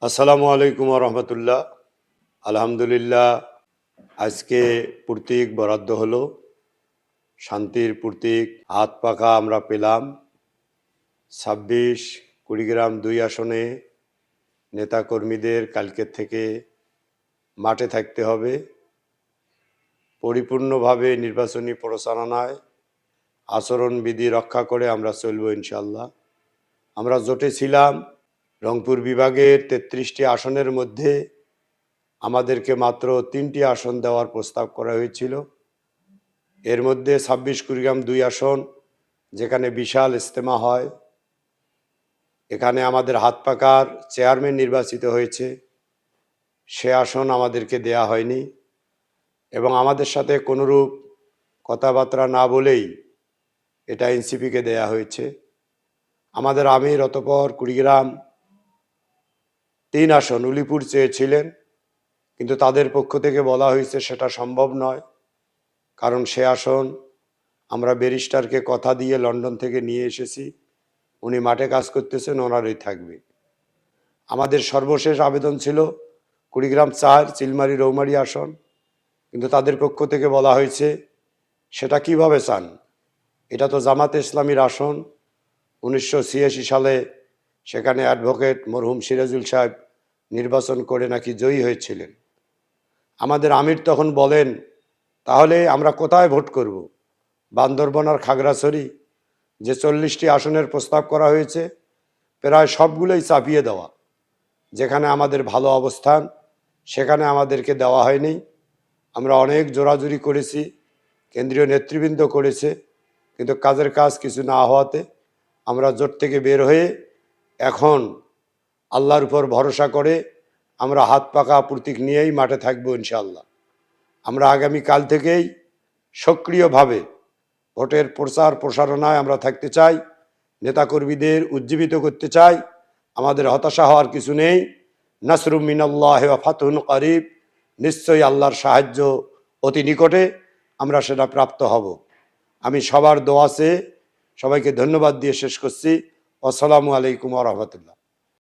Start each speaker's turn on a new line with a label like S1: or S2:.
S1: আসসালামু আলাইকুম রহমতুল্লাহ। আলহামদুলিল্লাহ, আজকে প্রতীক বরাদ্দ হলো, শান্তির প্রতীক হাত পাখা আমরা পেলাম। 26 কুড়িগ্রাম 2 আসনে নেতাকর্মীদের কালকের থেকে মাঠে থাকতে হবে। পরিপূর্ণভাবে নির্বাচনী প্রচারণায় আচরণবিধি রক্ষা করে আমরা চলব ইনশাল্লাহ। আমরা জোটে ছিলাম, রংপুর বিভাগের 33টি আসনের মধ্যে আমাদেরকে মাত্র 3টি আসন দেওয়ার প্রস্তাব করা হয়েছিল। এর মধ্যে 26 কুড়িগ্রাম 2 আসন, যেখানে বিশাল ইজতেমা হয়, এখানে আমাদের হাত পাকার চেয়ারম্যান নির্বাচিত হয়েছে, সে আসন আমাদেরকে দেয়া হয়নি এবং আমাদের সাথে কোনোরূপ কথাবার্তা না বলেই এটা এনসিপিকে দেয়া হয়েছে। আমাদের আমির অতঃপর কুড়িগ্রাম 3 আসন উলিপুর চেয়েছিলেন, কিন্তু তাদের পক্ষ থেকে বলা হয়েছে সেটা সম্ভব নয়, কারণ সে আসন আমরা ব্যারিস্টারকে কথা দিয়ে লন্ডন থেকে নিয়ে এসেছি, উনি মাঠে কাজ করতেছেন, ওনারই থাকবে। আমাদের সর্বশেষ আবেদন ছিল কুড়িগ্রাম 4 চিলমারি রৌমারি আসন, কিন্তু তাদের পক্ষ থেকে বলা হয়েছে সেটা কিভাবে চান, এটা তো জামাতে ইসলামীর আসন। 1986 সালে সেখানে অ্যাডভোকেট মরহুম সিরাজুল সাহেব নির্বাচন করে নাকি জয়ী হয়েছিলেন। আমাদের আমির তখন বলেন, তাহলে আমরা কোথায় ভোট করব? বান্দরবন আর খাগড়াছড়ি, যে 40টি আসনের প্রস্তাব করা হয়েছে, প্রায় সবগুলোই চাপিয়ে দেওয়া। যেখানে আমাদের ভালো অবস্থান সেখানে আমাদেরকে দেওয়া হয়নি। আমরা অনেক জোরাজুরি করেছি, কেন্দ্রীয় নেতৃবৃন্দ করেছে, কিন্তু কাজের কাজ কিছু না হওয়াতে আমরা জোট থেকে বের হয়ে এখন আল্লাহর উপর ভরসা করে আমরা হাত পাকা প্রতীক নিয়েই মাঠে থাকবো ইনশাআল্লাহ। আমরা আগামীকাল থেকেই সক্রিয়ভাবে ভোটের প্রচার প্রসারণায় আমরা থাকতে চাই, নেতাকর্মীদের উজ্জীবিত করতে চাই। আমাদের হতাশা হওয়ার কিছু নেই। নাসরুম মিনাল্লাহি ওয়া ফাতহুন করিব, নিশ্চয়ই আল্লাহর সাহায্য অতি নিকটে, আমরা সেটা প্রাপ্ত হব। আমি সবার দোয়া চেয়ে সবাইকে ধন্যবাদ দিয়ে শেষ করছি। আসসালামু আলাইকুম ওয়া রাহমাতুল্লাহ।